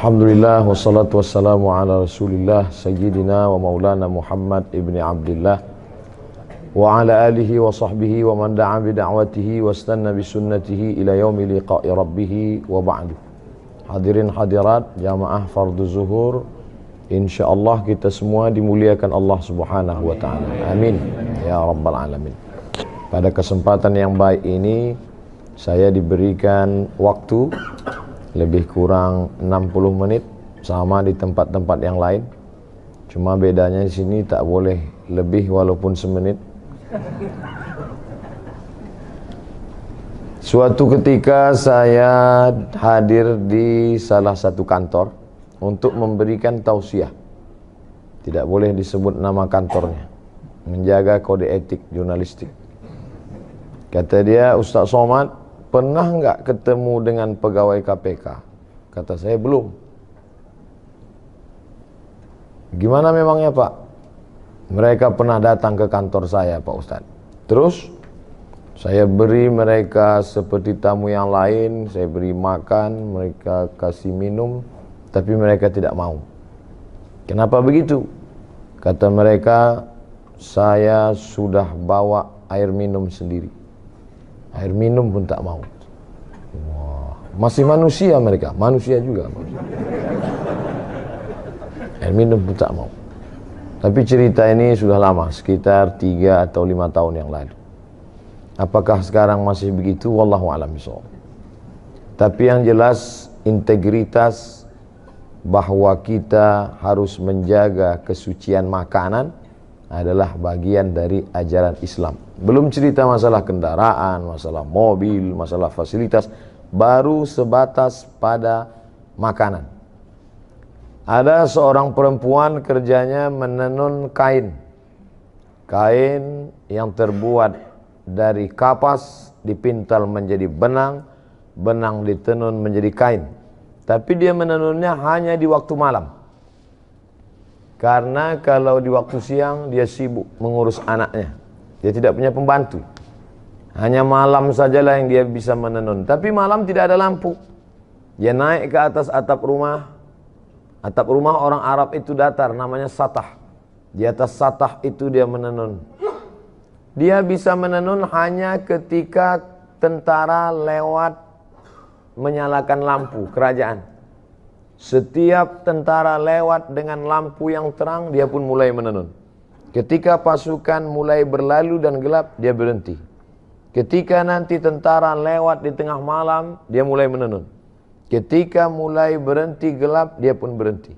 Alhamdulillah wassalatu wassalamu ala rasulillah sayyidina wa maulana Muhammad ibni Abdillah wa ala alihi wa sahbihi wa man da'a bi da'watihi wa istanna bi sunnatihi ila yaumi liqa'i rabbih wa ba'du. Hadirin hadirat jamaah fardu zuhur, insyaallah kita semua dimuliakan Allah Subhanahu wa taala. Amin ya rabbal alamin. Pada kesempatan yang baik ini saya diberikan waktu lebih kurang 60 menit sama di tempat-tempat yang lain. Cuma bedanya di sini tak boleh lebih walaupun semenit. Suatu ketika saya hadir di salah satu kantor untuk memberikan tausiah. Tidak boleh disebut nama kantornya, menjaga kode etik jurnalistik. Kata dia, Ustaz Somad, pernah enggak ketemu dengan pegawai KPK? Kata saya, belum. Gimana memangnya Pak? Mereka pernah datang ke kantor saya Pak Ustaz. Terus saya beri mereka seperti tamu yang lain, saya beri makan, mereka kasih minum, tapi mereka tidak mau. Kenapa begitu? Kata mereka, saya sudah bawa air minum sendiri. Air minum pun tak mau. Wah, masih manusia mereka, manusia juga. Air minum pun tak mau. Tapi cerita ini sudah lama, sekitar 3 atau 5 tahun yang lalu. Apakah sekarang masih begitu? Wallahu a'lam bishawab. Tapi yang jelas integritas bahwa kita harus menjaga kesucian makanan adalah bagian dari ajaran Islam. Belum cerita masalah kendaraan, masalah mobil, masalah fasilitas, baru sebatas pada makanan. Ada seorang perempuan kerjanya menenun kain. Kain yang terbuat dari kapas dipintal menjadi benang, benang ditenun menjadi kain. Tapi dia menenunnya hanya di waktu malam. Karena kalau di waktu siang dia sibuk mengurus anaknya. Dia tidak punya pembantu. Hanya malam sajalah yang dia bisa menenun. Tapi malam tidak ada lampu. Dia naik ke atas atap rumah. Atap rumah orang Arab itu datar, namanya satah. Di atas satah itu dia menenun. Dia bisa menenun hanya ketika tentara lewat menyalakan lampu kerajaan. Setiap tentara lewat dengan lampu yang terang, dia pun mulai menenun. Ketika pasukan mulai berlalu dan gelap, dia berhenti. Ketika nanti tentara lewat di tengah malam, dia mulai menenun. Ketika mulai berhenti gelap, dia pun berhenti.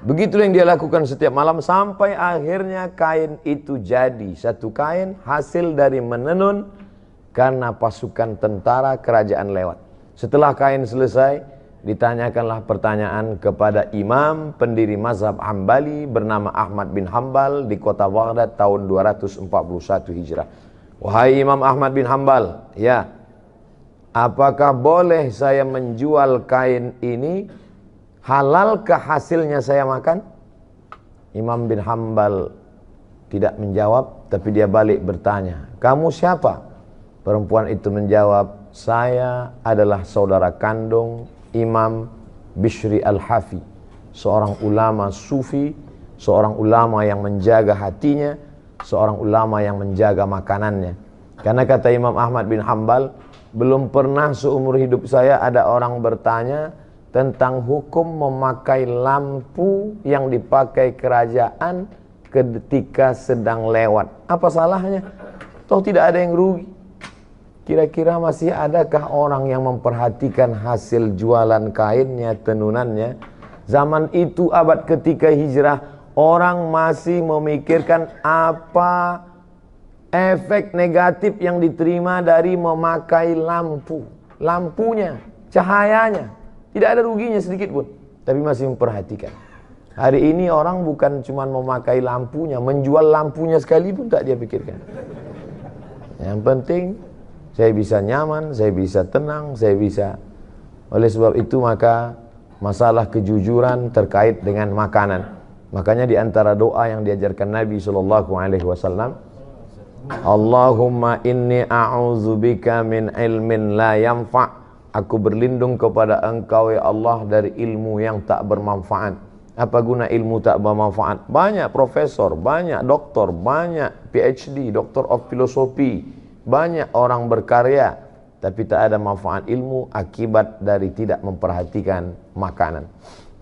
Begitu yang dia lakukan setiap malam sampai akhirnya kain itu jadi satu kain hasil dari menenun karena pasukan tentara kerajaan lewat. Setelah kain selesai, ditanyakanlah pertanyaan kepada imam pendiri mazhab Hambali bernama Ahmad bin Hambal di kota Baghdad tahun 241 Hijrah. Wahai Imam Ahmad bin Hambal, ya, apakah boleh saya menjual kain ini? Halalkah hasilnya saya makan? Imam bin Hambal tidak menjawab, tapi dia balik bertanya, kamu siapa? Perempuan itu menjawab, saya adalah saudara kandung Imam Bishri Al-Hafi, seorang ulama sufi, seorang ulama yang menjaga hatinya, seorang ulama yang menjaga makanannya. Karena kata Imam Ahmad bin Hambal, belum pernah seumur hidup saya ada orang bertanya tentang hukum memakai lampu yang dipakai kerajaan ketika sedang lewat. Apa salahnya? Toh tidak ada yang rugi. Kira-kira masih adakah orang yang memperhatikan hasil jualan kainnya, tenunannya? Zaman itu abad ketiga hijrah, orang masih memikirkan apa efek negatif yang diterima dari memakai lampu. Lampunya, cahayanya, tidak ada ruginya sedikit pun, tapi masih memperhatikan. Hari ini orang bukan cuma memakai lampunya, menjual lampunya sekalipun tak dia pikirkan. Yang penting saya bisa nyaman, saya bisa tenang, saya bisa. Oleh sebab itu maka masalah kejujuran terkait dengan makanan. Makanya di antara doa yang diajarkan Nabi SAW, Allahumma inni a'udzubika min ilmin la yanfa' Aku berlindung kepada Engkau ya Allah dari ilmu yang tak bermanfaat. Apa guna ilmu tak bermanfaat? Banyak profesor, banyak doktor, banyak PhD, Doctor of Philosophy, banyak orang berkarya, tapi tak ada manfaat ilmu akibat dari tidak memperhatikan makanan.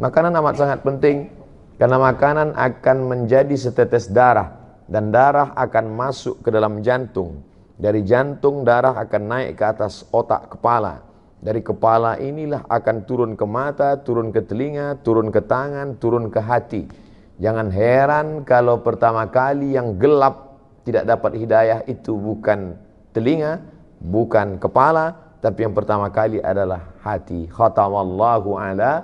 Makanan amat sangat penting, karena makanan akan menjadi setetes darah, dan darah akan masuk ke dalam jantung. Dari jantung darah akan naik ke atas otak kepala. Dari kepala inilah akan turun ke mata, turun ke telinga, turun ke tangan, turun ke hati. Jangan heran kalau pertama kali yang gelap tidak dapat hidayah itu bukan telinga, bukan kepala, tapi yang pertama kali adalah hati. Khatamallahu ala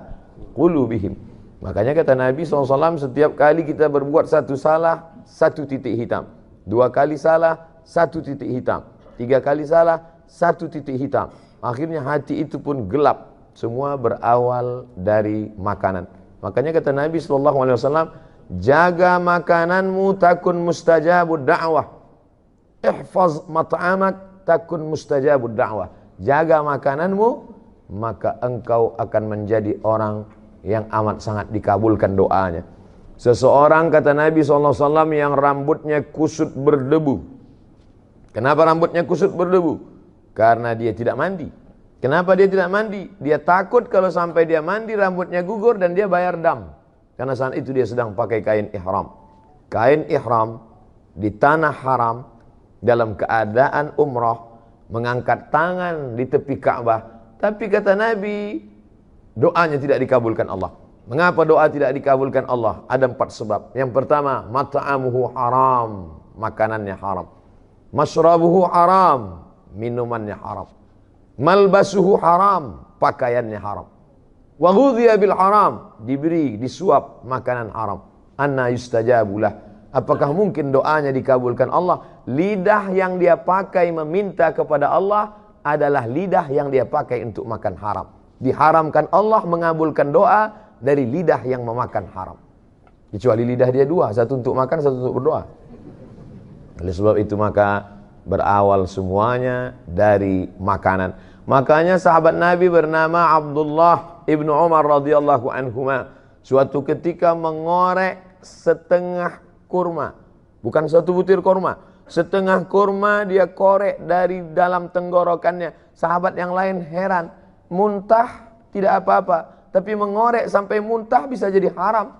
qulubihim. Makanya kata Nabi SAW, setiap kali kita berbuat satu salah, satu titik hitam. 2 kali salah, 1 titik hitam. 3 kali salah, 1 titik hitam. Akhirnya hati itu pun gelap. Semua berawal dari makanan. Makanya kata Nabi SAW, jaga makananmu takun mustajabud da'wah. Ihfaz mat'amak takun mustajabud da'wah. Jaga makananmu, maka engkau akan menjadi orang yang amat sangat dikabulkan doanya. Seseorang kata Nabi SAW yang rambutnya kusut berdebu. Kenapa rambutnya kusut berdebu? Karena dia tidak mandi. Kenapa dia tidak mandi? Dia takut kalau sampai dia mandi rambutnya gugur dan dia bayar dam. Karena saat itu dia sedang pakai kain ihram. Kain ihram di tanah haram dalam keadaan umrah, mengangkat tangan di tepi Ka'bah. Tapi kata Nabi, doanya tidak dikabulkan Allah. Mengapa doa tidak dikabulkan Allah? Ada 4 sebab. Yang pertama, mat'amuhu haram, makanannya haram. Mashrabuhu haram, minumannya haram. Malbasuhu haram, pakaiannya haram. Wa ghudhiya bil haram, diberi, disuap makanan haram. Anna yustajabulah. Apakah mungkin doanya dikabulkan Allah? Lidah yang dia pakai meminta kepada Allah adalah lidah yang dia pakai untuk makan haram. Diharamkan Allah mengabulkan doa dari lidah yang memakan haram. Kecuali lidah dia 2, satu untuk makan, satu untuk berdoa. Oleh sebab itu maka berawal semuanya dari makanan. Makanya sahabat Nabi bernama Abdullah ibnu Umar radhiyallahu anhuma suatu ketika mengorek setengah kurma, bukan satu butir kurma, setengah kurma dia korek dari dalam tenggorokannya. Sahabat yang lain heran, muntah tidak apa-apa, tapi mengorek sampai muntah bisa jadi haram,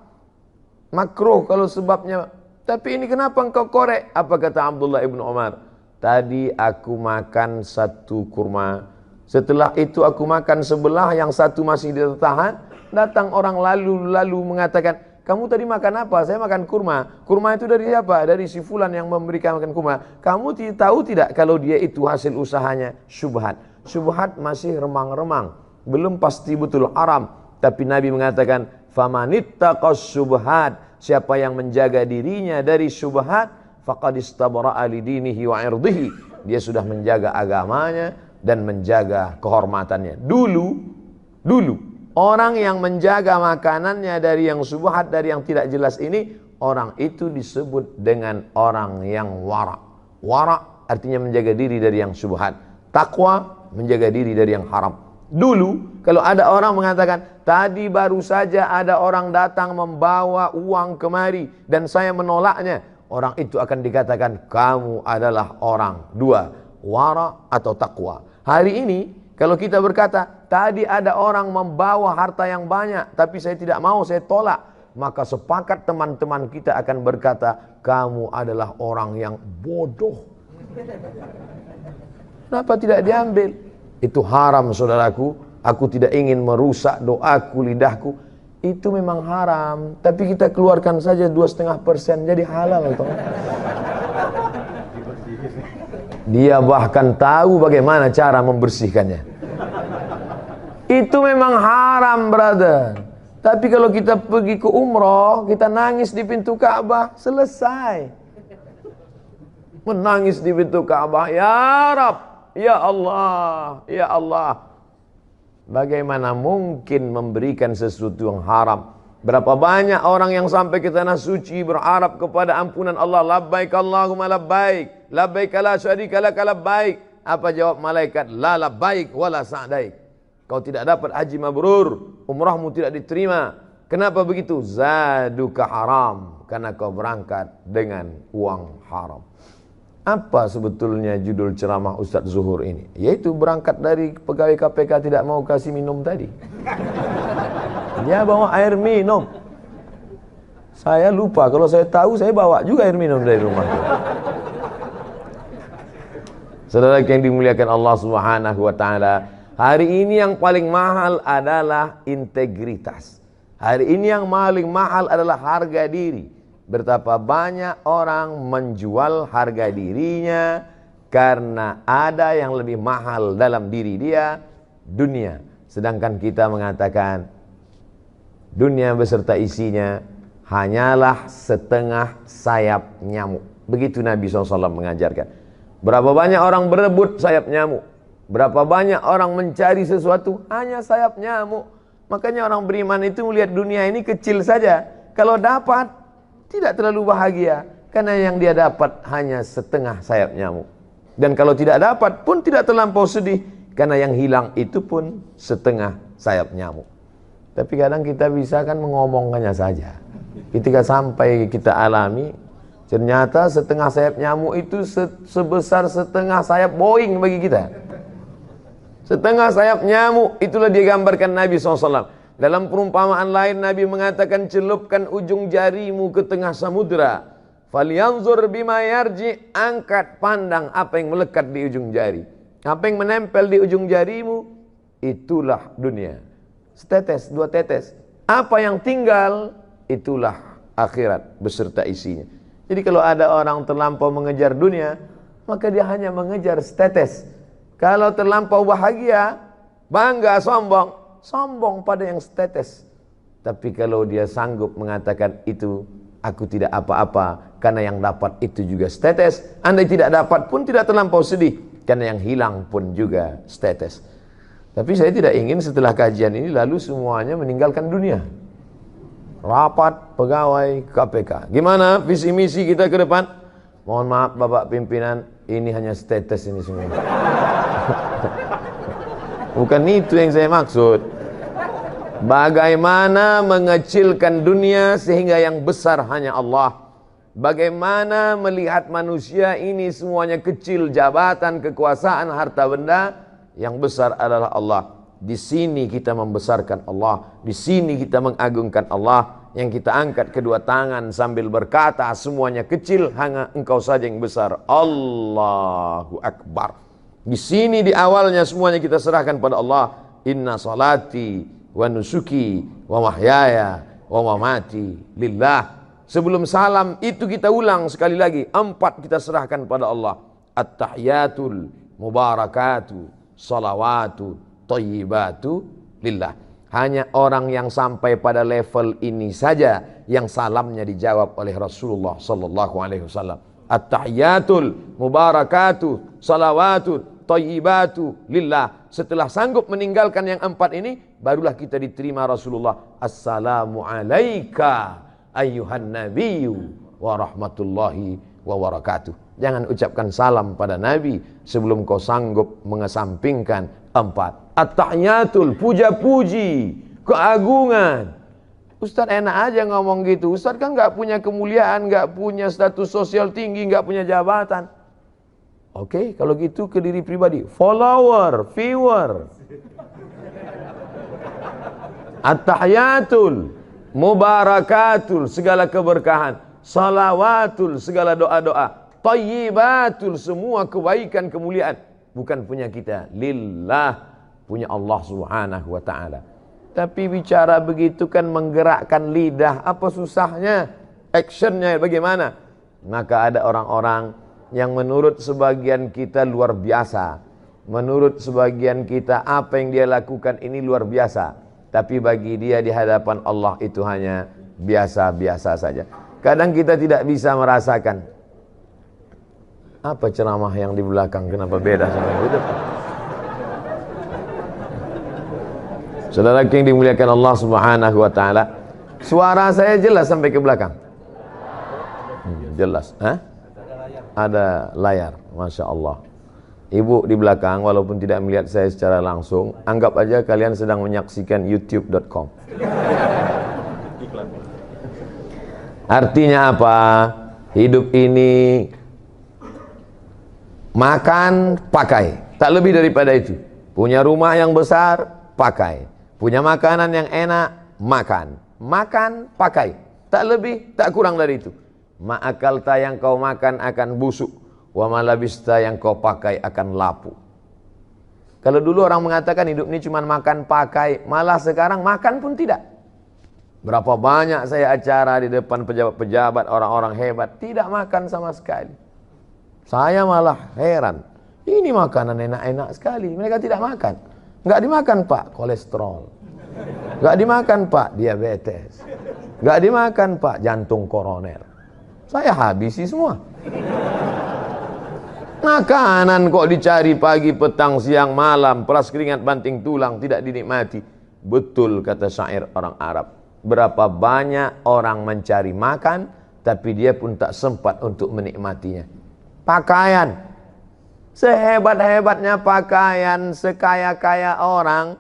makruh kalau sebabnya. Tapi ini kenapa engkau korek? Apa kata Abdullah ibnu Umar? Tadi aku makan 1 kurma, setelah itu aku makan sebelah, yang 1 masih tertahan. Datang orang lalu mengatakan, kamu tadi makan apa? Saya makan kurma. Kurma itu dari siapa? Dari si fulan yang memberikan makan kurma. Kamu tahu tidak kalau dia itu hasil usahanya syubhat? Syubhat masih remang-remang, belum pasti betul haram. Tapi Nabi mengatakan, famanittaqas syubhat, siapa yang menjaga dirinya dari syubhat, faqad istabra'a li dinihi wa 'irdihi, dia sudah menjaga agamanya dan menjaga kehormatannya. Dulu orang yang menjaga makanannya dari yang syubhat, dari yang tidak jelas ini, orang itu disebut dengan orang yang wara'. Wara' artinya menjaga diri dari yang syubhat. Takwa menjaga diri dari yang haram. Dulu kalau ada orang mengatakan, tadi baru saja ada orang datang membawa uang kemari dan saya menolaknya, orang itu akan dikatakan kamu adalah orang 2, wara atau takwa. Hari ini kalau kita berkata tadi ada orang membawa harta yang banyak tapi saya tidak mau, saya tolak, maka sepakat teman-teman kita akan berkata kamu adalah orang yang bodoh. Kenapa tidak diambil? Itu haram saudaraku. Aku tidak ingin merusak doaku, lidahku. Itu memang haram, tapi kita keluarkan saja 2,5%, jadi halal toh. Dia bahkan tahu bagaimana cara membersihkannya. Itu memang haram, brother. Tapi kalau kita pergi ke umroh, kita nangis di pintu Ka'bah, selesai. Menangis di pintu Ka'bah, ya Rab, ya Allah, ya Allah. Bagaimana mungkin memberikan sesuatu yang haram? Berapa banyak orang yang sampai ke tanah suci berharap kepada ampunan Allah. Labbaik Allahumma labbaik, labbaik la syarika laka labbaik. Apa jawab malaikat? La labbaik wala sa'daik. Kau tidak dapat haji mabrur, umrahmu tidak diterima. Kenapa begitu? Zaduka haram, karena kau berangkat dengan uang haram. Apa sebetulnya judul ceramah Ustadz Zuhur ini? Yaitu berangkat dari pegawai KPK tidak mau kasih minum tadi. Dia bawa air minum. Saya lupa, kalau saya tahu saya bawa juga air minum dari rumah. Saudara yang dimuliakan Allah Subhanahu wa taala, hari ini yang paling mahal adalah integritas. Hari ini yang paling mahal adalah harga diri. Betapa banyak orang menjual harga dirinya karena ada yang lebih mahal dalam diri dia, dunia. Sedangkan kita mengatakan dunia beserta isinya hanyalah setengah sayap nyamuk. Begitu Nabi SAW mengajarkan. Berapa banyak orang berebut sayap nyamuk, berapa banyak orang mencari sesuatu hanya sayap nyamuk. Makanya orang beriman itu melihat dunia ini kecil saja. Kalau dapat tidak terlalu bahagia, karena yang dia dapat hanya setengah sayap nyamuk. Dan kalau tidak dapat pun tidak terlampau sedih, karena yang hilang itu pun setengah sayap nyamuk. Tapi kadang kita bisa kan mengomongkannya saja. Ketika sampai kita alami, ternyata setengah sayap nyamuk itu sebesar setengah sayap Boeing bagi kita. Setengah sayap nyamuk, itulah digambarkan Nabi SAW. Dalam perumpamaan lain Nabi mengatakan, celupkan ujung jarimu ke tengah samudra. Falyanzur bima yarji, angkat pandang apa yang melekat di ujung jari. Apa yang menempel di ujung jarimu, itulah dunia. Setetes, dua tetes. Apa yang tinggal, itulah akhirat beserta isinya. Jadi kalau ada orang terlampau mengejar dunia, maka dia hanya mengejar setetes. Kalau terlampau bahagia, bangga, sombong pada yang setetes. Tapi kalau dia sanggup mengatakan itu, aku tidak apa-apa, karena yang dapat itu juga setetes. Andai tidak dapat pun tidak terlampau sedih, karena yang hilang pun juga setetes. Tapi saya tidak ingin setelah kajian ini lalu semuanya meninggalkan dunia. Rapat pegawai KPK. Gimana visi misi kita ke depan? Mohon maaf Bapak pimpinan, ini hanya status ini semua. Bukan itu yang saya maksud. Bagaimana mengecilkan dunia sehingga yang besar hanya Allah. Bagaimana melihat manusia ini semuanya kecil, jabatan, kekuasaan, harta benda, yang besar adalah Allah. Di sini kita membesarkan Allah, di sini kita mengagungkan Allah. Yang kita angkat kedua tangan sambil berkata, semuanya kecil, hanya Engkau saja yang besar. Allahu Akbar. Di sini di awalnya semuanya kita serahkan pada Allah. Inna salati wa nusuki wa mahyaya wa mamati lillah. Sebelum salam itu kita ulang sekali lagi. 4 kita serahkan pada Allah. At-tahiyatul mubarakatu salawatu thayyibatu lillah. Hanya orang yang sampai pada level ini saja yang salamnya dijawab oleh Rasulullah sallallahu alaihi wasallam. At-tahiyatul mubarakatu salawatu thayyibatu lillah. Setelah sanggup meninggalkan yang 4 ini, barulah kita diterima Rasulullah. Assalamu alayka ayyuhan nabiyyu wa rahmatullahi wa barakatuh. Jangan ucapkan salam pada Nabi sebelum kau sanggup mengesampingkan 4. At-tahiyatul, puja-puji, keagungan. Ustaz enak aja ngomong gitu. Ustaz kan gak punya kemuliaan, gak punya status sosial tinggi, gak punya jabatan. Oke, kalau gitu ke diri pribadi. Follower, viewer. At-tahiyatul, mubarakatul, segala keberkahan. Salawatul, segala doa-doa. Thayyibatul, semua kebaikan, kemuliaan. Bukan punya kita, lillah, punya Allah Subhanahu wa ta'ala. Tapi bicara begitu kan menggerakkan lidah. Apa susahnya? Actionnya bagaimana? Maka ada orang-orang yang menurut sebagian kita luar biasa. Menurut sebagian kita apa yang dia lakukan ini luar biasa. Tapi bagi dia di hadapan Allah itu hanya biasa-biasa saja. Kadang kita tidak bisa merasakan. Apa ceramah yang di belakang? Kenapa beda sama yang di depan? Saudara yang dimuliakan Allah Subhanahu wa ta'ala, suara saya jelas sampai ke belakang? Jelas. Hah? Ada layar, Masya Allah. Ibu di belakang, walaupun tidak melihat saya secara langsung, anggap aja kalian sedang menyaksikan youtube.com. Artinya apa? Hidup ini makan, pakai, tak lebih daripada itu. Punya rumah yang besar, pakai. Punya makanan yang enak, makan. Makan, pakai, tak lebih, tak kurang dari itu. Ma'akalta yang kau makan akan busuk, wa malabista yang kau pakai akan lapu. Kalau dulu orang mengatakan hidup ini cuma makan, pakai, malah sekarang makan pun tidak. Berapa banyak saya acara di depan pejabat-pejabat, orang-orang hebat, tidak makan sama sekali. Saya malah heran, ini makanan enak-enak sekali, mereka tidak makan. Nggak dimakan Pak, kolesterol. Nggak dimakan Pak, diabetes. Nggak dimakan Pak, jantung koroner. Saya habisi semua. Makanan kok dicari pagi, petang, siang, malam, peras keringat, banting tulang, tidak dinikmati. Betul kata syair orang Arab. Berapa banyak orang mencari makan, tapi dia pun tak sempat untuk menikmatinya. Pakaian, sehebat-hebatnya pakaian, sekaya-kaya orang,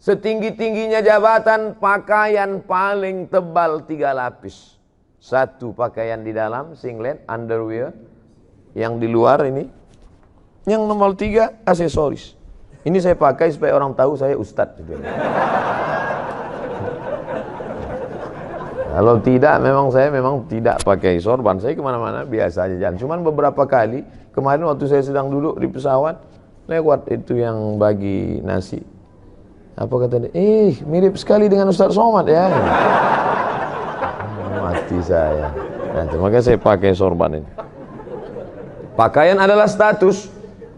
setinggi-tingginya jabatan, pakaian paling tebal 3 lapis. Satu pakaian di dalam, singlet, underwear. Yang di luar ini. Yang nomor 3, aksesoris. Ini saya pakai supaya orang tahu saya ustadz. Kalau tidak, saya memang tidak pakai sorban. Saya kemana-mana biasa aja jalan. Cuman beberapa kali, kemarin waktu saya sedang duduk di pesawat, lewat itu yang bagi nasi. Apa kata dia? Mirip sekali dengan Ustaz Somad ya. Mati saya. Nah, makanya saya pakai sorban ini. Pakaian adalah status.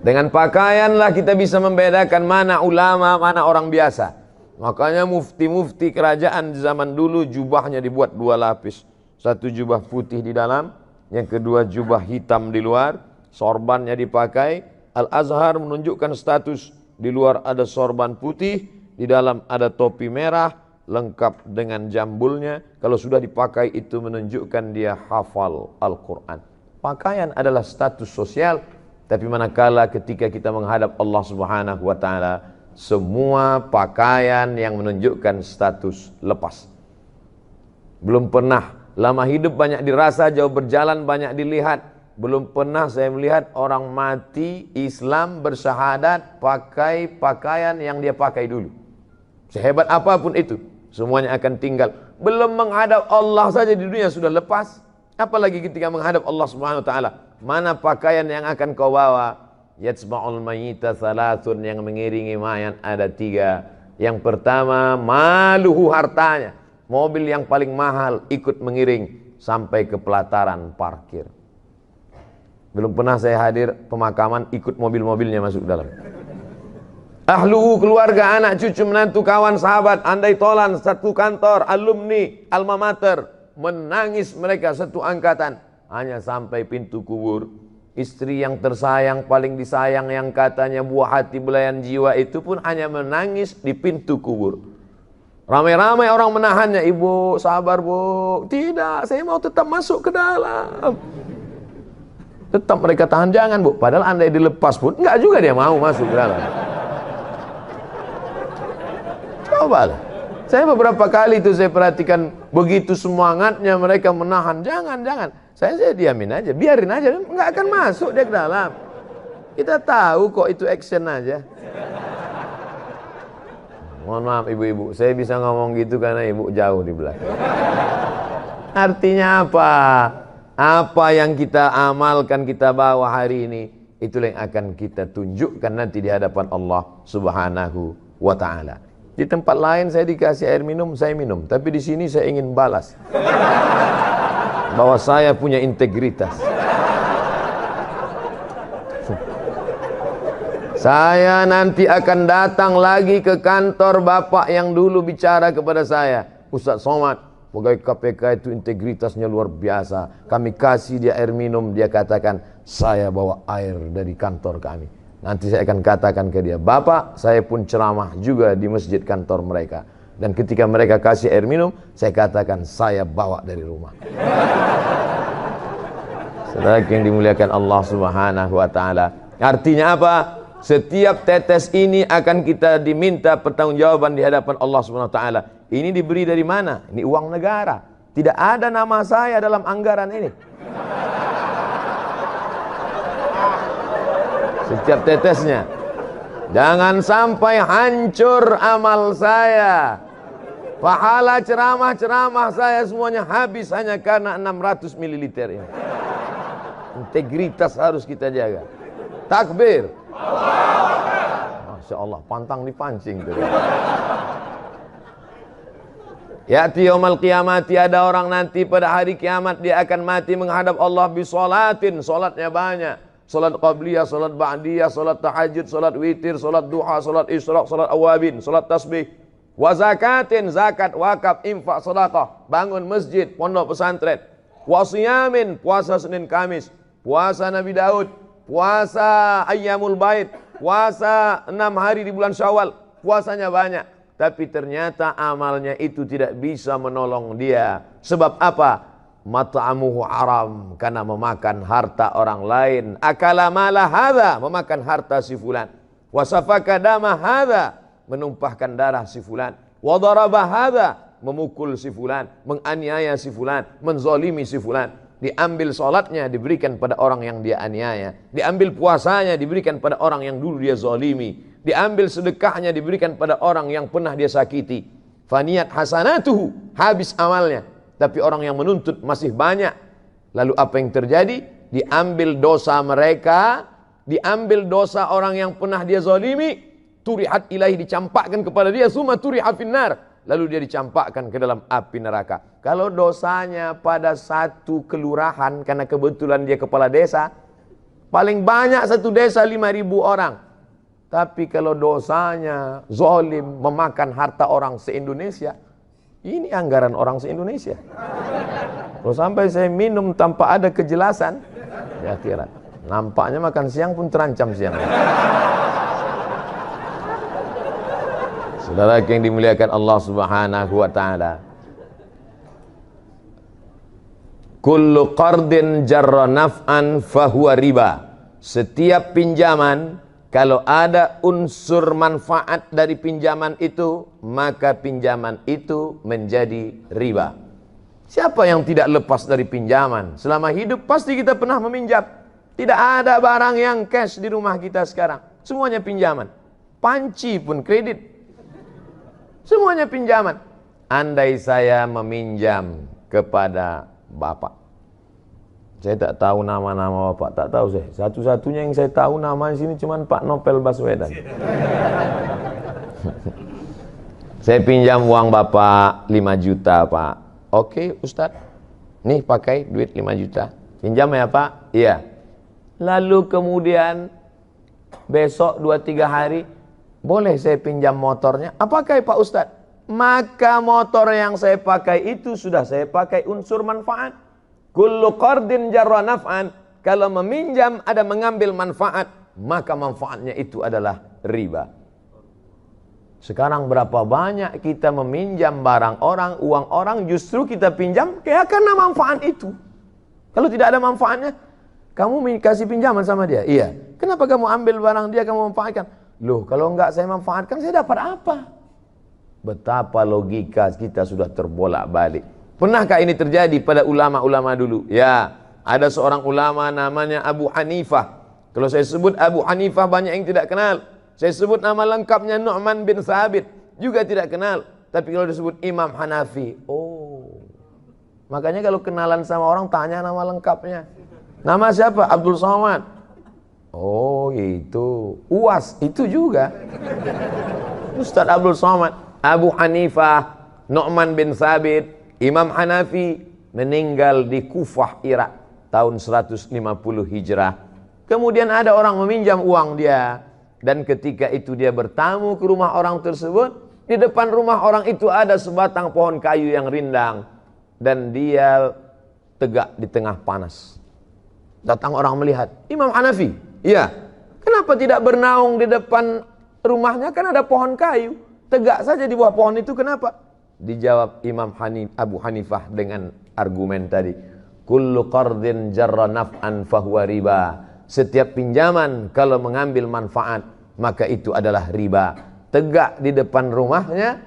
Dengan pakaianlah kita bisa membedakan mana ulama, mana orang biasa. Makanya mufti-mufti kerajaan di zaman dulu jubahnya dibuat 2 lapis. Satu jubah putih di dalam, yang kedua jubah hitam di luar, sorbannya dipakai. Al-Azhar menunjukkan status, di luar ada sorban putih, di dalam ada topi merah, lengkap dengan jambulnya. Kalau sudah dipakai itu menunjukkan dia hafal Al-Quran. Pakaian adalah status sosial, tapi manakala ketika kita menghadap Allah Subhanahu wa ta'ala, semua pakaian yang menunjukkan status lepas. Belum pernah, lama hidup banyak dirasa, jauh berjalan banyak dilihat. Belum pernah saya melihat orang mati Islam bersyahadat pakai pakaian yang dia pakai dulu. Sehebat apapun itu, semuanya akan tinggal. Belum menghadap Allah saja di dunia sudah lepas, apalagi ketika menghadap Allah Subhanahu wa ta'ala. Mana pakaian yang akan kau bawa? Yatsma'ul mayyita thalathun, yang mengiringi mayat ada 3. Yang pertama, maluhu, hartanya. Mobil yang paling mahal ikut mengiring sampai ke pelataran parkir. Belum pernah saya hadir pemakaman ikut mobil-mobilnya masuk dalam. Ahluhu, keluarga, anak, cucu, menantu, kawan, sahabat, andai tolan, satu kantor, alumni, alma mater, menangis mereka satu angkatan, hanya sampai pintu kubur. Istri yang tersayang, paling disayang, yang katanya buah hati belayan jiwa, itu pun hanya menangis di pintu kubur. Ramai-ramai orang menahannya. Ibu sabar bu. Tidak, saya mau tetap masuk ke dalam. Tetap mereka tahan, jangan bu. Padahal andai dilepas pun enggak juga dia mau masuk ke dalam. Cobalah. Saya beberapa kali itu saya perhatikan, begitu semangatnya mereka menahan. Jangan. Saya diamin aja, biarin aja, nggak akan masuk dia ke dalam. Kita tahu kok itu action aja. Mohon maaf ibu-ibu, saya bisa ngomong gitu karena ibu jauh di belakang. Artinya apa? Apa yang kita amalkan, kita bawa hari ini, itulah yang akan kita tunjukkan nanti di hadapan Allah Subhanahu wa ta'ala. Di tempat lain saya dikasih air minum, saya minum. Tapi di sini saya ingin balas bahwa saya punya integritas. Saya nanti akan datang lagi ke kantor bapak yang dulu bicara kepada saya, Ustaz Somad, pegawai KPK itu integritasnya luar biasa. Kami kasih dia air minum, dia katakan, saya bawa air dari kantor kami. Nanti saya akan katakan ke dia, Bapak, saya pun ceramah juga di masjid kantor mereka. Dan ketika mereka kasih air minum, saya katakan, saya bawa dari rumah. Saudara yang dimuliakan Allah Subhanahu wa ta'ala, Artinya apa? Setiap tetes ini akan kita diminta pertanggungjawaban di hadapan Allah Subhanahu wa taala. Ini diberi dari mana? Ini uang negara. Tidak ada nama saya dalam anggaran ini. Setiap tetesnya. Jangan sampai hancur amal saya. Pahala ceramah-ceramah saya semuanya habis hanya karena 600 ml ini. Integritas harus kita jaga. Takbir. Masya Allah, pantang dipancing. Ya'ti yaumal qiyamati, ada orang nanti pada hari kiamat dia akan mati menghadap Allah bisolatin, solatnya banyak. Solat qabliyah, solat ba'diyah, solat tahajud, solat witir, solat duha, solat isyraq, solat awabin, solat tasbih. Wa zakatin, zakat, wakaf, infak, sedekah, bangun masjid, pondok pesantren. Wa siyamin, puasa Senin Kamis, puasa Nabi Daud, puasa Ayyamul Bait, puasa 6 hari di bulan Syawal, puasanya banyak. Tapi ternyata amalnya itu tidak bisa menolong dia. Sebab apa? Mat'amuhu haram, karena memakan harta orang lain. Akala mala hadza, memakan harta si fulan. Wa safaka dama hadza, menumpahkan darah si fulan. Wa daraba hadza, memukul si fulan, menganiaya si fulan, menzalimi si fulan. Diambil salatnya diberikan pada orang yang dia aniaya. Diambil puasanya diberikan pada orang yang dulu dia zalimi. Diambil sedekahnya diberikan pada orang yang pernah dia sakiti. Faniyat hasanatuhu, habis amalnya. Tapi orang yang menuntut masih banyak. Lalu apa yang terjadi? Diambil dosa mereka, diambil dosa orang yang pernah dia zalimi, turihat ilahi, dicampakkan kepada dia, summa turihat finnar, lalu dia dicampakkan ke dalam api neraka. Kalau dosanya pada satu kelurahan, karena kebetulan dia kepala desa, paling banyak satu desa 5.000 orang. Tapi kalau dosanya zalim, memakan harta orang se-Indonesia, ini anggaran orang se-Indonesia. Kalau sampai saya minum tanpa ada kejelasan, ya kira nampaknya makan siang pun terancam siang. Saudara yang dimuliakan Allah Subhanahu wa taala, kullu qardin jarra naf'an fahuwa riba. Setiap pinjaman, kalau ada unsur manfaat dari pinjaman itu, maka pinjaman itu menjadi riba. Siapa yang tidak lepas dari pinjaman? Selama hidup pasti kita pernah meminjam. Tidak ada barang yang cash di rumah kita sekarang. Semuanya pinjaman. Panci pun kredit. Semuanya pinjaman. Andai saya meminjam kepada Bapak, saya tak tahu nama-nama Bapak, tak tahu saya. Satu-satunya yang saya tahu nama di sini cuma Pak Novel Baswedan. Saya pinjam uang Bapak 5 juta, Pak. Oke, Ustadz. Nih pakai duit 5 juta. Pinjam ya, Pak? Iya. Lalu kemudian besok 2-3 hari, boleh saya pinjam motornya? Apakah Pak Ustadz? Maka motor yang saya pakai itu sudah saya pakai unsur manfaat. Kullu qardin jarra naf'an, kalau meminjam ada mengambil manfaat, maka manfaatnya itu adalah riba. Sekarang berapa banyak kita meminjam barang orang, uang orang, justru kita pinjam kayak karena manfaat itu. Kalau tidak ada manfaatnya, kamu kasih pinjaman sama dia. Iya. Kenapa kamu ambil barang dia, kamu manfaatkan? Loh, kalau enggak saya manfaatkan, saya dapat apa? Betapa logika kita sudah terbolak-balik. Pernahkah ini terjadi pada ulama-ulama dulu? Ya, ada seorang ulama namanya Abu Hanifah. Kalau saya sebut Abu Hanifah banyak yang tidak kenal. Saya sebut nama lengkapnya Nu'man bin Thabit, juga tidak kenal. Tapi kalau disebut Imam Hanafi, oh. Makanya kalau kenalan sama orang tanya nama lengkapnya. Nama siapa? Abdul Somad. Oh, itu. UAS, itu juga. Ustaz Abdul Somad. Abu Hanifah, Nu'man bin Thabit, Imam Hanafi meninggal di Kufah, Irak tahun 150 Hijrah. Kemudian ada orang meminjam uang dia, dan ketika itu dia bertamu ke rumah orang tersebut. Di depan rumah orang itu ada sebatang pohon kayu yang rindang, dan dia tegak di tengah panas. Datang orang melihat, Imam Hanafi, iya, kenapa tidak bernaung di depan rumahnya? Kan ada pohon kayu, tegak saja di bawah pohon itu, kenapa? Dijawab Abu Hanifah dengan argumen tadi, kullu qardin jarra naf'an fahuwa riba. Setiap pinjaman kalau mengambil manfaat, maka itu adalah riba. Tegak di depan rumahnya,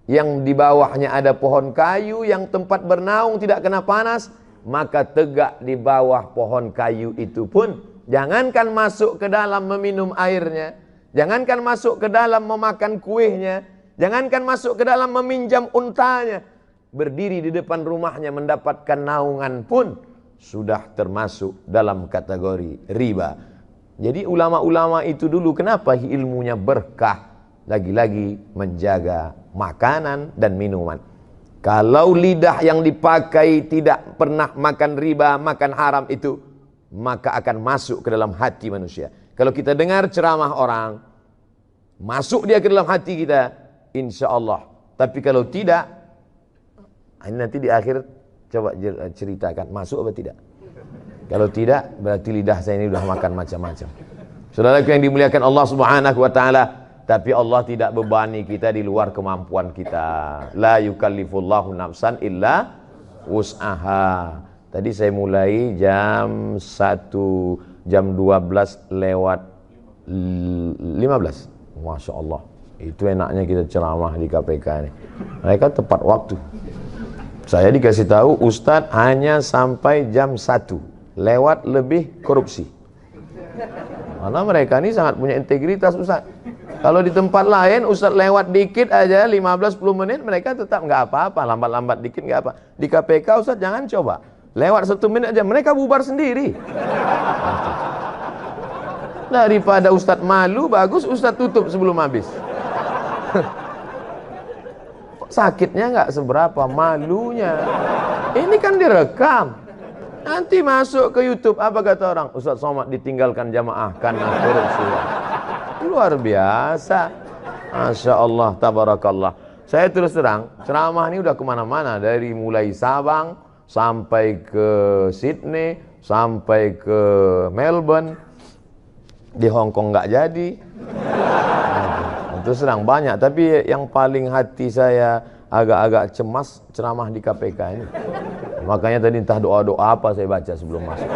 yang di bawahnya ada pohon kayu, yang tempat bernaung tidak kena panas, maka tegak di bawah pohon kayu itu pun, jangankan masuk ke dalam meminum airnya, jangankan masuk ke dalam memakan kuihnya, jangankan masuk ke dalam meminjam untanya, berdiri di depan rumahnya mendapatkan naungan pun sudah termasuk dalam kategori riba. Jadi ulama-ulama itu dulu kenapa ilmunya berkah? Lagi-lagi menjaga makanan dan minuman. Kalau lidah yang dipakai tidak pernah makan riba, makan haram itu, maka akan masuk ke dalam hati manusia. Kalau kita dengar ceramah orang, masuk dia ke dalam hati kita, insya Allah. Tapi kalau tidak, ini nanti di akhir coba ceritakan, masuk atau tidak. Kalau tidak, berarti lidah saya ini sudah makan macam-macam. Saudaraku yang dimuliakan Allah Subhanahu wa taala, tapi Allah tidak bebani kita di luar kemampuan kita. La yukallifullahu nafsan illa wus'aha. Tadi saya mulai jam 1, jam 12 lewat 15. Masya Allah. Itu enaknya kita ceramah di KPK ini. Mereka tepat waktu. Saya dikasih tahu Ustadz hanya sampai jam 1. Lewat lebih korupsi. Karena mereka ini sangat punya integritas Ustadz. Kalau di tempat lain Ustadz lewat dikit aja 15-10 menit mereka tetap nggak apa-apa, lambat-lambat dikit nggak apa. Di KPK Ustadz jangan coba. Lewat 1 menit aja mereka bubar sendiri. Daripada Ustadz malu, bagus Ustadz tutup sebelum habis. Sakitnya nggak seberapa, malunya. Ini kan direkam. Nanti masuk ke YouTube, apa kata orang? Ustadz Somad ditinggalkan jamaah karena korupsi. Luar biasa. Masya Allah, tabarakallah. Saya terus terang, ceramah ini udah kemana-mana. Dari mulai Sabang, sampai ke Sydney, sampai ke Melbourne. Di Hong Kong nggak jadi. Terus terang banyak. Tapi yang paling hati saya agak-agak cemas, ceramah di KPK ini. Makanya tadi entah doa-doa apa saya baca sebelum masuk.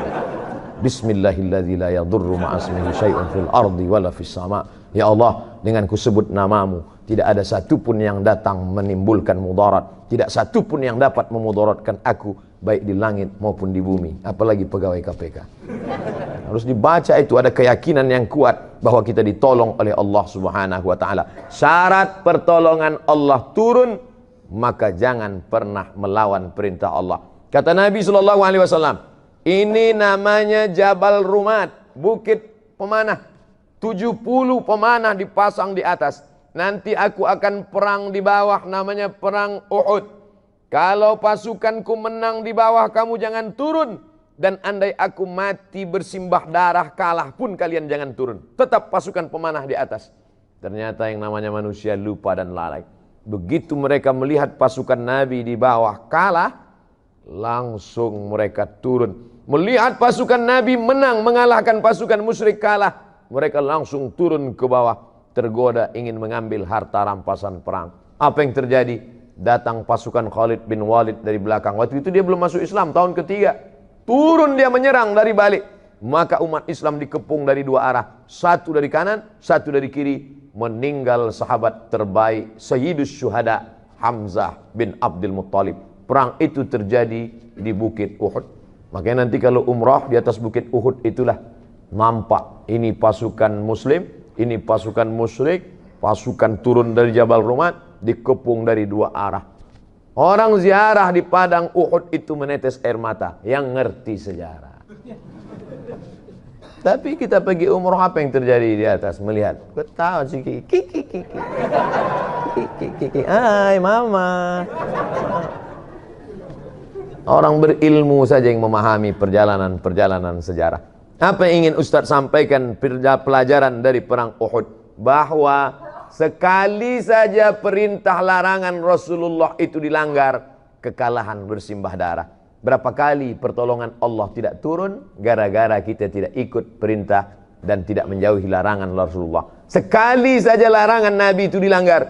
Bismillahilladzi la yadurru ma'asmihi syai'un fil ardi wala fis sama'. Ya Allah, dengan kusebut namamu, tidak ada satupun yang datang menimbulkan mudarat, tidak satupun yang dapat memudaratkan aku, baik di langit maupun di bumi, apalagi pegawai KPK. Harus dibaca itu, ada keyakinan yang kuat bahwa kita ditolong oleh Allah Subhanahu wa taala. Syarat pertolongan Allah turun, maka jangan pernah melawan perintah Allah. Kata Nabi sallallahu alaihi wasallam, ini namanya Jabal Rumat, bukit pemanah. 70 pemanah dipasang di atas. Nanti aku akan perang di bawah, namanya perang Uhud. Kalau pasukanku menang di bawah, kamu jangan turun. Dan andai aku mati bersimbah darah, kalah pun kalian jangan turun. Tetap pasukan pemanah di atas. Ternyata yang namanya manusia lupa dan lalai. Begitu mereka melihat pasukan Nabi di bawah kalah, langsung mereka turun. Melihat pasukan Nabi menang, mengalahkan pasukan musyrik kalah, mereka langsung turun ke bawah, tergoda ingin mengambil harta rampasan perang. Apa yang terjadi? Datang pasukan Khalid bin Walid dari belakang. Waktu itu dia belum masuk Islam, tahun ketiga. Turun dia menyerang dari balik. Maka umat Islam dikepung dari dua arah. Satu dari kanan, satu dari kiri. Meninggal sahabat terbaik, Sayyidus Syuhada, Hamzah bin Abdul Muttalib. Perang itu terjadi di Bukit Uhud. Makanya nanti kalau umrah di atas Bukit Uhud itulah nampak. Ini pasukan muslim, ini pasukan musyrik, pasukan turun dari Jabal Rumat, dikepung dari dua arah. Orang ziarah di padang Uhud itu menetes air mata, yang ngerti sejarah. Tapi kita pergi umrah, apa yang terjadi di atas? Melihat, ketawa si kiki. Hai mama. Orang berilmu saja yang memahami perjalanan sejarah. Apa yang ingin Ustadz sampaikan pelajaran dari perang Uhud? Bahwa sekali saja perintah larangan Rasulullah itu dilanggar, kekalahan bersimbah darah. Berapa kali pertolongan Allah tidak turun gara-gara kita tidak ikut perintah dan tidak menjauhi larangan Rasulullah. Sekali saja larangan Nabi itu dilanggar,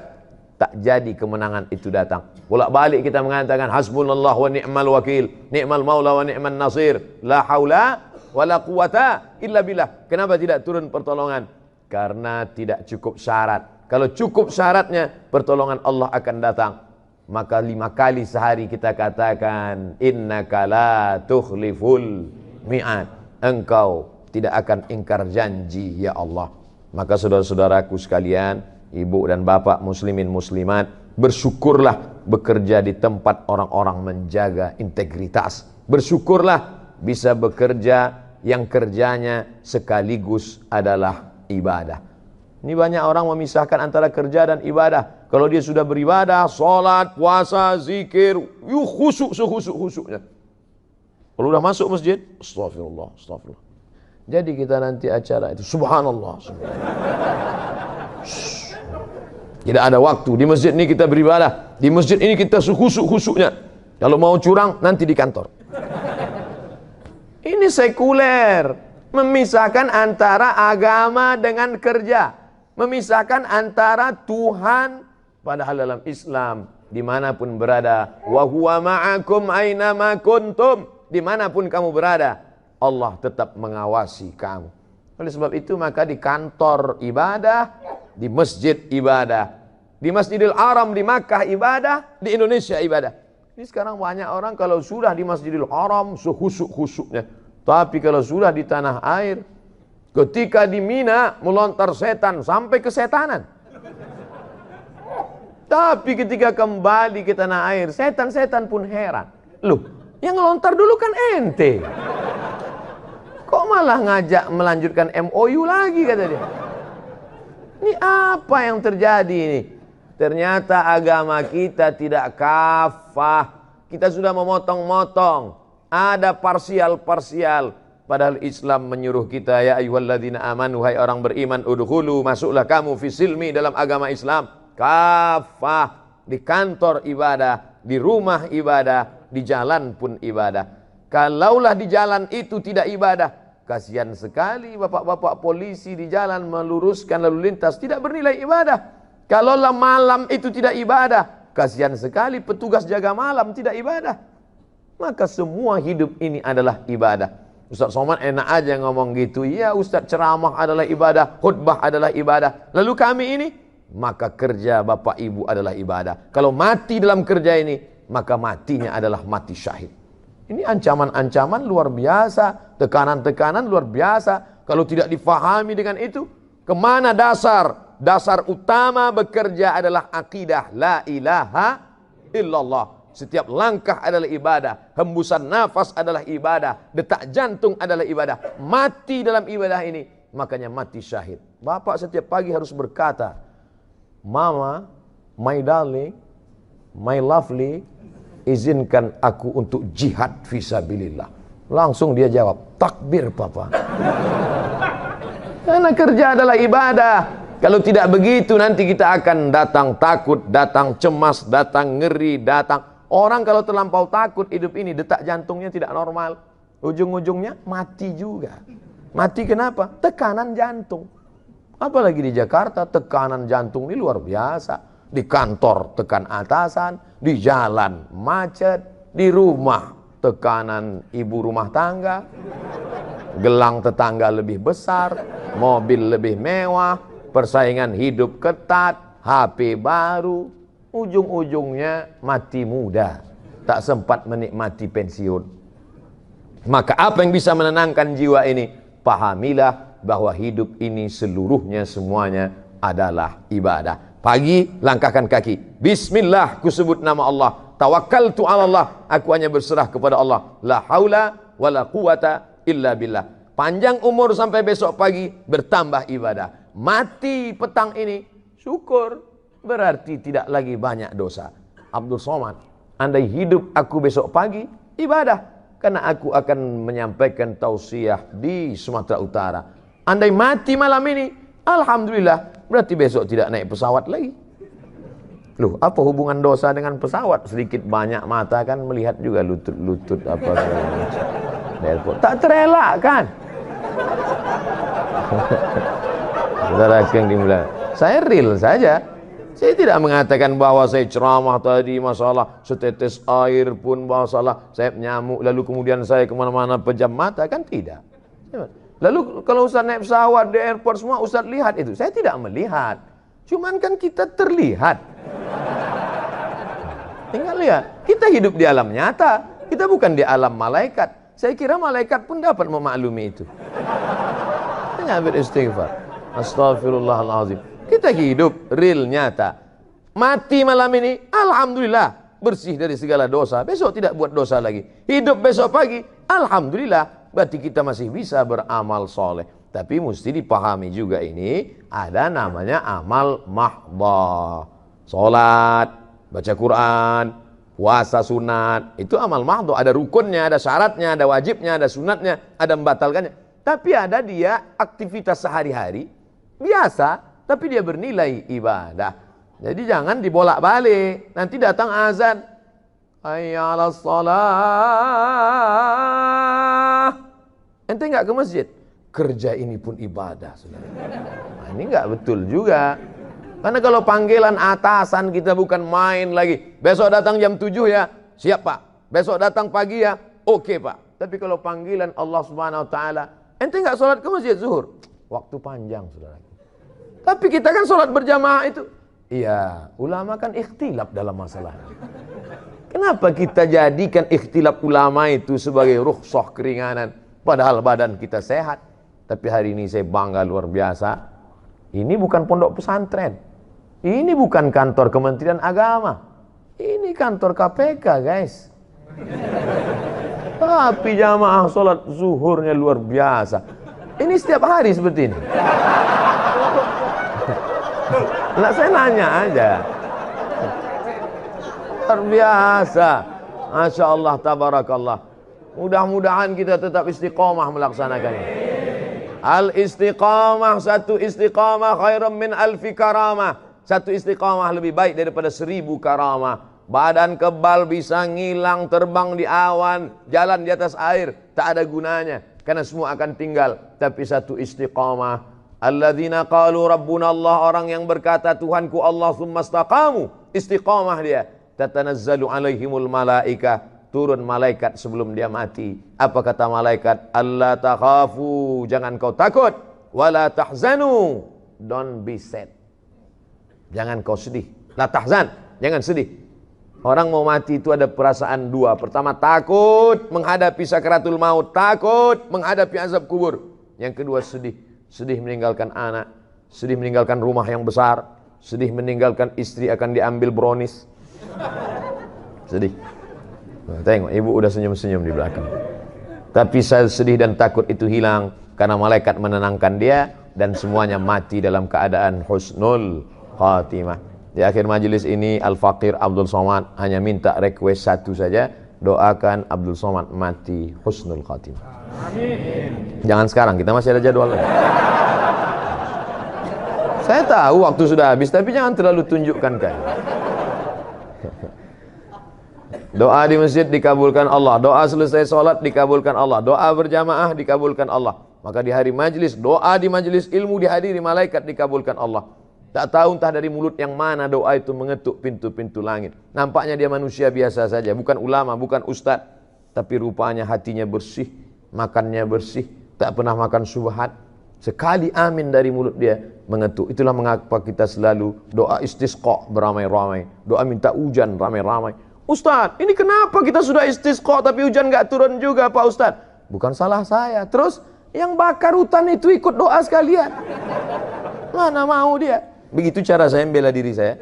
tak jadi kemenangan itu datang. Bolak-balik kita mengatakan hasbunallah wa ni'mal wakil, ni'mal maula wa ni'man nasir, la haula wala quwata illa billah. Kenapa tidak turun pertolongan? Karena tidak cukup syarat. Kalau cukup syaratnya, pertolongan Allah akan datang. Maka 5 kali sehari kita katakan, innaka la tukhliful mi'ad. Engkau tidak akan ingkar janji ya Allah. Maka saudara-saudaraku sekalian, ibu dan bapak muslimin muslimat, bersyukurlah bekerja di tempat orang-orang menjaga integritas. Bersyukurlah bisa bekerja yang kerjanya sekaligus adalah ibadah. Ini banyak orang memisahkan antara kerja dan ibadah. Kalau dia sudah beribadah, sholat, puasa, zikir, khusyuk-khusyuknya. Kalau udah masuk masjid, astagfirullah, astagfirullah. Jadi kita nanti acara itu, subhanallah, subhanallah. Tidak ada waktu. Di masjid ini kita beribadah. Di masjid ini kita khusyuk-khusyuknya. Kalau mau curang, nanti di kantor. Ini sekuler. Memisahkan antara agama dengan kerja. Memisahkan antara Tuhan. Padahal dalam Islam, dimanapun berada, wa huwa ma'akum aynama kuntum, dimanapun kamu berada, Allah tetap mengawasi kamu. Oleh sebab itu maka di kantor ibadah, di masjid ibadah, di Masjidil Haram di Makkah ibadah, di Indonesia ibadah. Ini sekarang banyak orang kalau sudah di Masjidil Haram sekhusuk-khusuknya, tapi kalau sudah di tanah air, ketika di Mina melontar setan sampai kesetanan. Tapi ketika kembali ke tanah air, setan-setan pun heran. Loh, yang ngelontar dulu kan ente. Kok malah ngajak melanjutkan MOU lagi, kata dia. Ini apa yang terjadi ini? Ternyata agama kita tidak kafah. Kita sudah memotong-motong. Ada parsial-parsial. Padahal Islam menyuruh kita, ya ayyuhalladzina amanu, hai orang beriman, udkhulu, masuklah kamu fi silmi, dalam agama Islam. Kafah, di kantor ibadah, di rumah ibadah, di jalan pun ibadah. Kalaulah di jalan itu tidak ibadah, kasihan sekali bapak-bapak polisi di jalan meluruskan lalu lintas, tidak bernilai ibadah. Kalaulah malam itu tidak ibadah, kasihan sekali petugas jaga malam tidak ibadah. Maka semua hidup ini adalah ibadah. Ustaz Somad enak aja ngomong gitu. Iya Ustaz, ceramah adalah ibadah, khutbah adalah ibadah. Lalu kami ini, maka kerja bapak ibu adalah ibadah. Kalau mati dalam kerja ini, maka matinya adalah mati syahid. Ini ancaman-ancaman luar biasa, tekanan-tekanan luar biasa. Kalau tidak difahami dengan itu, kemana dasar? Dasar utama bekerja adalah akidah la ilaha illallah. Setiap langkah adalah ibadah, hembusan nafas adalah ibadah, detak jantung adalah ibadah. Mati dalam ibadah ini, makanya mati syahid. Bapak setiap pagi harus berkata, Mama, my darling, my lovely, izinkan aku untuk jihad fisabilillah. Langsung dia jawab, takbir papa. Karena kerja adalah ibadah. Kalau tidak begitu nanti kita akan datang takut, datang cemas, datang ngeri, datang. Orang kalau terlampau takut hidup ini, detak jantungnya tidak normal. Ujung-ujungnya mati juga. Mati kenapa? Tekanan jantung. Apalagi di Jakarta, tekanan jantung ini luar biasa. Di kantor tekan atasan, di jalan macet, di rumah tekanan ibu rumah tangga, gelang tetangga lebih besar, mobil lebih mewah, persaingan hidup ketat, HP baru, ujung-ujungnya mati muda, tak sempat menikmati pensiun. Maka apa yang bisa menenangkan jiwa ini? Pahamilah bahwa hidup ini seluruhnya semuanya adalah ibadah. Pagi langkahkan kaki, bismillah, ku sebut nama Allah, tawakkaltu ala Allah, aku hanya berserah kepada Allah, la haula wala quwata illa billah. Panjang umur sampai besok pagi, bertambah ibadah. Mati petang ini, syukur, berarti tidak lagi banyak dosa. Abdul Somad, andai hidup aku besok pagi, ibadah, karena aku akan menyampaikan tausiah di Sumatera Utara. Andai mati malam ini, alhamdulillah, berarti besok tidak naik pesawat lagi. Loh, apa hubungan dosa dengan pesawat? Sedikit banyak mata kan melihat juga lutut-lutut apa segala macam. Tak terelakkan. Saudara yang dimulai, saya real saja. Saya tidak mengatakan bahwa saya ceramah tadi masalah setetes air pun masalah saya nyamuk lalu kemudian saya kemana-mana pejam mata, kan tidak. Lalu kalau Ustaz naik pesawat di airport semua Ustaz lihat itu. Saya tidak melihat. Cuman kan kita terlihat. Tinggal lihat. Kita hidup di alam nyata. Kita bukan di alam malaikat. Saya kira malaikat pun dapat memaklumi itu. Hanya beristighfar. Astaghfirullahaladzim. Kita hidup real nyata. Mati malam ini, alhamdulillah, bersih dari segala dosa. Besok tidak buat dosa lagi. Hidup besok pagi, alhamdulillah, berarti kita masih bisa beramal soleh. Tapi mesti dipahami juga ini, ada namanya amal mahdhah. Salat, baca Quran, puasa sunat, itu amal mahdhah. Ada rukunnya, ada syaratnya, ada wajibnya, ada sunatnya, ada membatalkannya. Tapi ada dia aktivitas sehari-hari, biasa, tapi dia bernilai ibadah. Jadi jangan dibolak-balik. Nanti datang azan. Hayya 'alas shalah. Ente enggak ke masjid? Kerja ini pun ibadah, Saudara. Nah, ini enggak betul juga. Karena kalau panggilan atasan kita bukan main lagi. Besok datang jam 7 ya. Siap, Pak. Besok datang pagi ya. Oke, Pak. Tapi kalau panggilan Allah Subhanahu wa taala, ente enggak sholat ke masjid zuhur? Waktu panjang, Saudara. Tapi kita kan sholat berjamaah itu. Iya, ulama kan ikhtilaf dalam masalah. Kenapa kita jadikan ikhtilaf ulama itu sebagai rukhsah keringanan, padahal badan kita sehat? Tapi hari ini saya bangga luar biasa. Ini bukan pondok pesantren. Ini bukan kantor Kementerian Agama. Ini kantor KPK, guys. Tapi jamaah sholat zuhurnya luar biasa. Ini setiap hari seperti ini. Nah, saya nanya aja. Luar biasa. Masya Allah, tabarakallah. Mudah-mudahan kita tetap istiqamah melaksanakannya. Al-istiqamah, satu istiqamah khairum min alfi karamah. Satu istiqamah lebih baik daripada 1000 karamah. Badan kebal bisa ngilang, terbang di awan, jalan di atas air, tak ada gunanya. Karena semua akan tinggal. Tapi satu istiqamah. Alladzina qalu rabbuna Allah, orang yang berkata Tuhanku Allah, tsumma istaqamu, istiqamah dia. Tatanazzalu alaihimul malaika, turun malaikat sebelum dia mati. Apa kata malaikat? Alla takhafu, jangan kau takut. Wala tahzanu, don't be sad. Jangan kau sedih. La tahzan, jangan sedih. Orang mau mati itu ada perasaan dua. Pertama, takut menghadapi sakaratul maut, takut menghadapi azab kubur. Yang kedua, sedih. Sedih meninggalkan anak, sedih meninggalkan rumah yang besar, sedih meninggalkan istri akan diambil brownies. Sedih. Nah, tengok ibu udah senyum-senyum di belakang. Tapi sedih dan takut itu hilang karena malaikat menenangkan dia dan semuanya mati dalam keadaan husnul khatimah. Di akhir majelis ini Al-Faqir Abdul Somad hanya minta request satu saja, doakan Abdul Somad mati husnul khatimah. Amin. Jangan sekarang, kita masih ada jadwal. Saya tahu waktu sudah habis, tapi jangan terlalu tunjukkan kan. Doa di masjid dikabulkan Allah, doa selesai sholat dikabulkan Allah, doa berjamaah dikabulkan Allah. Maka di hari majlis, doa di majlis ilmu dihadiri malaikat dikabulkan Allah. Tak tahu entah dari mulut yang mana doa itu mengetuk pintu-pintu langit. Nampaknya dia manusia biasa saja, bukan ulama, bukan ustadz, tapi rupanya hatinya bersih, makannya bersih, tak pernah makan syubhat. Sekali amin dari mulut dia mengetuk. Itulah mengapa kita selalu doa istisqa beramai-ramai, doa minta hujan ramai-ramai. Ustaz, ini kenapa kita sudah istisqa tapi hujan gak turun juga Pak Ustaz? Bukan salah saya. Terus yang bakar hutan itu ikut doa sekalian. Mana mau dia? Begitu cara saya membela diri saya,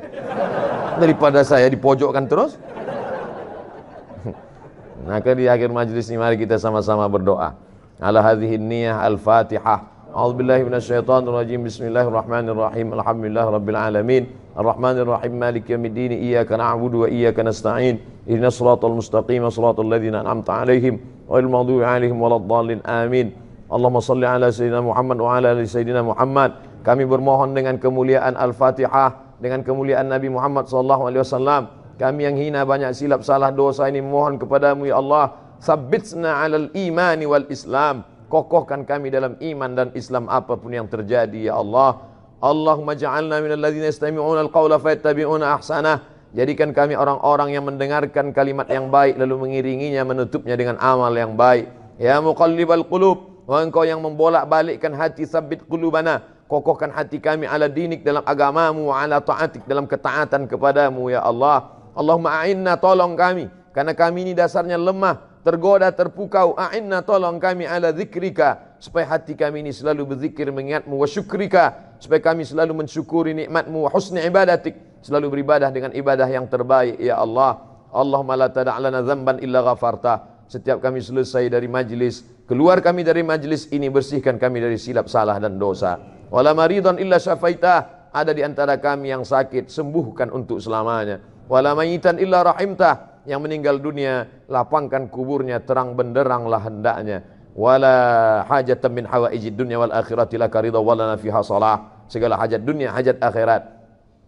daripada saya dipojokkan terus. Maka di akhir majlis ini mari kita sama-sama berdoa. Ala hadhihi niyah al-Fatihah. A'udzubillahi minasyaitonirrajim. Bismillahirrahmanirrahim. Alhamdulillahirabbil alamin. Arrahmanirrahim. Maliki yaumiddin. Iyyaka na'budu wa iyyaka nasta'in. Ihdinas shiratal mustaqim. Shiratal ladzina an'amta 'alaihim ghairil maghdubi 'alaihim waladdallin. Amin. Allahumma shalli ala sayyidina Muhammad wa ala ali sayyidina Muhammad. Kami bermohon dengan kemuliaan Al-Fatihah, dengan kemuliaan Nabi Muhammad sallallahu alaihi wasallam. Kami yang hina banyak silap salah dosa ini mohon kepadamu ya Allah, sabbitsna 'alal imani wal Islam. Kokohkan kami dalam iman dan Islam apapun yang terjadi ya Allah. Allahumma ja'alna minal ladzina yastami'una al-qawla fayattabi'una ahsanah. Jadikan kami orang-orang yang mendengarkan kalimat yang baik lalu mengiringinya, menutupnya dengan amal yang baik. Ya muqallibal qulub, Wahai Engkau yang membolak-balikkan hati, tsabbit qulubana, kokohkan hati kami ala dinik, dalam agamamu, wa ala ta'atik, dalam ketaatan kepadamu ya Allah. Allahumma a'inna, tolong kami, karena kami ini dasarnya lemah, tergoda, terpukau. A'inna, tolong kami ala zikrika, supaya hati kami ini selalu berzikir mengingatmu, wa syukrika, supaya kami selalu mensyukuri nikmatmu, wa husni ibadatik, selalu beribadah dengan ibadah yang terbaik ya Allah. Allahumma la tada' lana dzamban illa ghafarta. Setiap kami selesai dari majlis, keluar kami dari majlis ini, bersihkan kami dari silap salah dan dosa. Wala maridhan illa syafaitah, ada di antara kami yang sakit, sembuhkan untuk selamanya. Wala mayitan illa rahimtah, yang meninggal dunia, lapangkan kuburnya, terang benderanglah hendaknya. Wala hajatan min hawaijid dunya wal akhirati laka ridha walana fiha salah. Segala hajat dunia, hajat akhirat,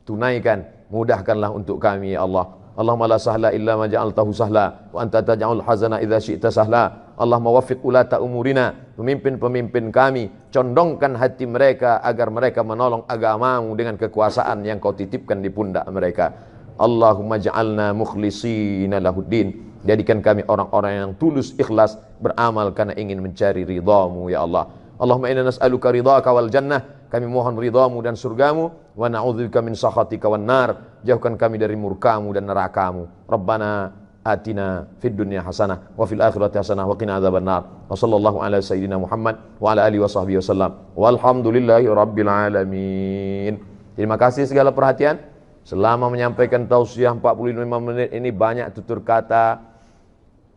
tunaikan, mudahkanlah untuk kami ya Allah. Allahumma la sahla illa ma ja'altahu sahla wa anta taj'alul hazana idza syi'ta sahla. Allahumma waffiq ulata umurina, pemimpin-pemimpin kami, condongkan hati mereka agar mereka menolong agamamu dengan kekuasaan yang kau titipkan di pundak mereka. Allahumma ja'alna mukhlisina lahuddin, jadikan kami orang-orang yang tulus ikhlas beramal karena ingin mencari ridhamu ya Allah. Allahumma inna nas'aluka ridhaka wal jannah, kami mohon ridhamu dan surgamu, wa na'udzubika min sakhatika wan nar, jauhkan kami dari murkamu dan nerakamu. Rabbana atina fid dunya hasanah wa fil akhirati hasanah wa qina adzabannar. Wa sallallahu ala sayyidina Muhammad wa ala alihi wa sahbihi wasallam. Walhamdulillahi rabbil alamin. Terima kasih segala perhatian. Selama menyampaikan tausiah 45 menit ini banyak tutur kata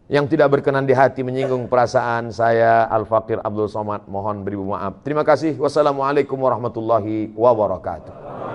yang tidak berkenan di hati, menyinggung perasaan saya, Al-Faqir Abdul Somad, mohon beribu maaf. Terima kasih. Wassalamualaikum warahmatullahi wabarakatuh.